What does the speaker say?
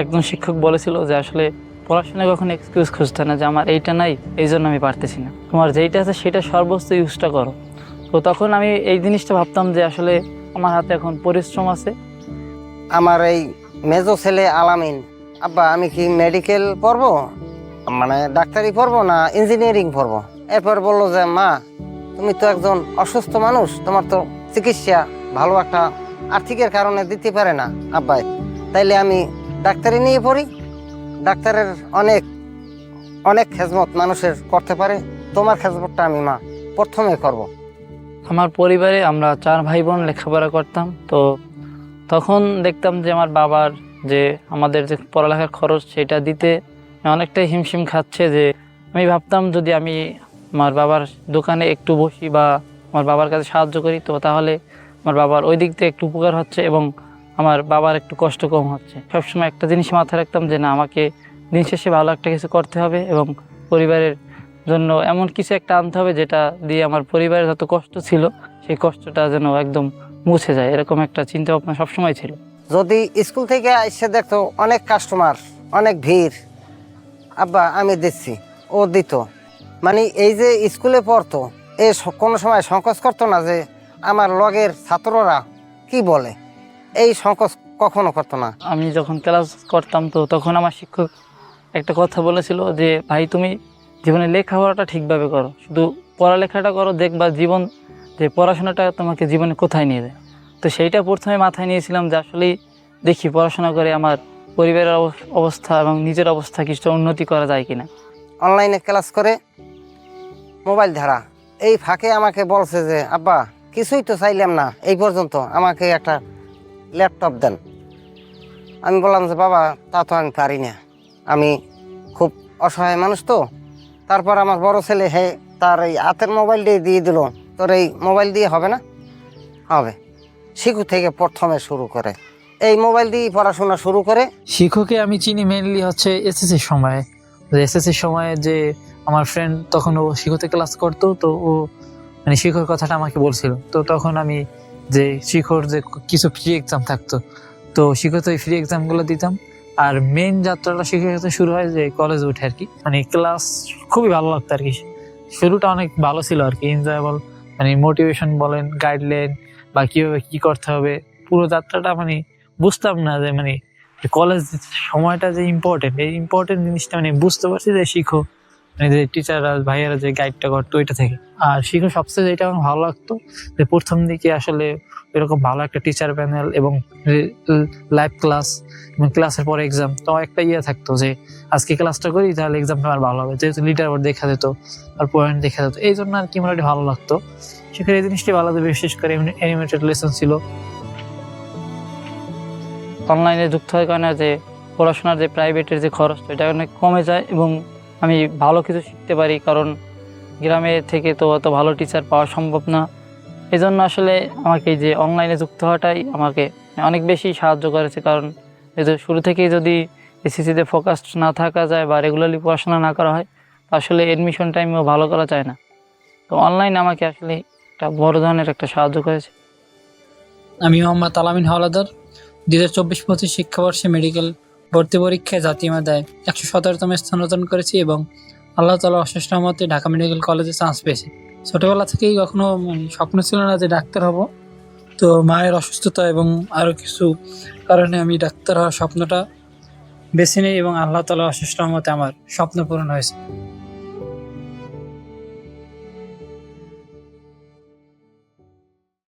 একজন শিক্ষক বলেছিল যে আসলে পড়াশোনায় কখনো এক্সকিউজ খুঁজতে না, যে আমার এইটা নাই এই জন্য আমি পারতেছি না, তোমার যেইটা আছে সেটা সর্বোচ্চ ইউজটা করো। তো তখন আমি এই জিনিসটা ভাবতাম যে আসলে আমার হাতে এখন পরিশ্রম আছে। আমার এই মেজো ছেলে আলামিন, আব্বা আমি কি মেডিকেল পড়বো, মানে ডাক্তারি পড়বো না ইঞ্জিনিয়ারিং পড়বো? এরপর বললো যে মা তুমি তো একজন অসুস্থ মানুষ, তোমার তো চিকিৎসা ভালো একটা আর্থিকের কারণে দিতে পারে না আব্বাই, তাইলে আমি ডাক্তারি নিয়ে পড়ি। ডাক্তারের অনেক অনেক খেজমত মানুষের করতে পারে, তোমার খেজমতটা আমি মা প্রথমে করব। আমার পরিবারে আমরা 4 ভাই বোন লেখাপড়া করতাম। তো তখন দেখতাম যে আমার বাবার যে আমাদের যে পড়ালেখার খরচ সেটা দিতে অনেকটাই হিমশিম খাচ্ছে। যে আমি ভাবতাম যদি আমি আমার বাবার দোকানে একটু বসি বা আমার বাবার কাছে সাহায্য করি, তো তাহলে আমার বাবার ওই দিক থেকে একটু উপকার হচ্ছে এবং আমার বাবার একটু কষ্ট কম হচ্ছে। সবসময় একটা জিনিস মাথায় রাখতাম যে না, আমাকে দিন শেষে ভালো একটা কিছু করতে হবে এবং পরিবারের জন্য এমন কিছু একটা আনতে হবে যেটা দিয়ে আমার পরিবারের যত কষ্ট ছিল সেই কষ্টটা যেন একদম মুছে যায়, এরকম একটা চিন্তা ভাবনা সবসময় ছিল। যদি স্কুল থেকে এসে দেখতো অনেক কাস্টমার, অনেক ভিড়, আব্বা আমি দিচ্ছি, ও দিত, মানে এই যে স্কুলে পড়তো এ কোনো সময় সংকোচ করতো না যে আমার লগের ছাত্ররা কি বলে, এই সংকোচ কখনো করতো না। আমি যখন ক্লাস করতাম তো তখন আমার শিক্ষক একটা কথা বলেছিল যে ভাই তুমি জীবনে লেখাপড়াটা ঠিকভাবে করো, শুধু পড়ালেখাটা করো, দেখবা জীবন যে পড়াশোনাটা তোমাকে জীবনে কোথায় নিয়ে যায়। তো সেইটা প্রথমে মাথায় নিয়েছিলাম যে আসলেই দেখি পড়াশোনা করে আমার পরিবারের অবস্থা এবং নিজের অবস্থা কিছুটা উন্নতি করা যায় কিনা। অনলাইনে ক্লাস করে মোবাইল ধারা, এই ফাঁকে আমাকে বলছে যে আব্বা কিছুই তো চাইলাম না এই পর্যন্ত, আমাকে একটা ল্যাপটপ দেন। আমি বললাম যে বাবা তা তো আমি পারি না, আমি খুব অসহায় মানুষ তো। তারপর আমার বড় ছেলে তার এই হাতের মোবাইল দিয়ে দিল, তোর এই মোবাইল দিয়ে হবে না? হবে। শিশু থেকে প্রথমে শুরু করে এই মোবাইল দিয়ে পড়াশোনা শুরু করে। শিক্ষককে আমি চিনি মেনলি হচ্ছে এসএসসির সময়। এসএসসির সময় যে আমার ফ্রেন্ড তখন ও শিক্ষকতে ক্লাস করতো, তো ও মানে শিক্ষক কথাটা আমাকে বলছিল। তো তখন আমি যে শিক্ষক যে কিছু ফ্রি এক্সাম থাকতো, তো শিক্ষক ওই ফ্রি এক্সামগুলো দিতাম। আর মেন যাত্রাটা শিক্ষকতা শুরু হয় যে কলেজে উঠে আর কি, মানে ক্লাস খুবই ভালো লাগতো আর কি। শুরুটা অনেক ভালো ছিল আর কি, এনজয়েবল, মানে মোটিভেশন বলেন, গাইডলাইন বা কিভাবে কি করতে হবে, পুরো যাত্রাটা মানে বুঝতাম না যে মানে কলেজ সময়টা যে ইম্পর্টেন্ট, এই ইম্পর্টেন্ট জিনিসটা মানে বুঝতে পারছি যে শিক্ষক মানে যে টিচাররা ভাইয়ারা যে গাইডটা করতো ওইটা থেকে। আর শিক্ষক সবচেয়ে যেটা আমার ভালো লাগতো যে প্রথম দিকে আসলে এরকম ভালো একটা টিচার প্যানেল এবং লাইভ ক্লাস এবং ক্লাসের পরে এক্সাম, তো একটা থাকতো যে আজকে ক্লাসটা করি তাহলে এক্সামটা আমার ভালো হবে, যেহেতু লিটার বোর্ড দেখা যেত আর পয়েন্ট দেখা যেত, এই জন্য আর কি মোটামুটি ভালো লাগতো। সেখানে এই জিনিসটি ভালো লাগতো, বিশেষ করে অ্যানিমেটেড লেসন ছিল। অনলাইনে যুক্ত হওয়ার কারণে যে পড়াশোনার যে প্রাইভেটের যে খরচ এটা অনেক কমে যায় এবং আমি ভালো কিছু শিখতে পারি, কারণ গ্রামে থেকে তো অত ভালো টিচার পাওয়া সম্ভব না। এই জন্য আসলে আমাকে এই যে অনলাইনে যুক্ত হওয়াটাই আমাকে অনেক বেশি সাহায্য করেছে। কারণ এই যে শুরু থেকেই যদি এসএসসিতে ফোকাসড না থাকা যায় বা রেগুলারলি পড়াশোনা না করা হয়, আসলে অ্যাডমিশন টাইমেও ভালো করা যায় না। তো অনলাইন আমাকে আসলে একটা বড় ধরনের একটা সাহায্য করেছে। আমি মোহাম্মদ আলামিন হাওলাদার 2024-25 শিক্ষাবর্ষে মেডিকেল ভর্তি পরীক্ষায় জাতীয় মেধায় 117তম স্থান অর্জন করেছি এবং আল্লাহ তাআলার অশেষ রহমতে ঢাকা মেডিকেল কলেজে চান্স পেয়েছি। ছোটবেলা থেকেই কখনো স্বপ্ন ছিল না যে ডাক্তার হব, তো মায়ের অসুস্থতা এবং আরও কিছু কারণে আমি ডাক্তার হওয়ার স্বপ্নটা বেছে নিই এবং আল্লাহ তাআলার অশেষ রহমতে আমার স্বপ্ন পূরণ হয়েছে।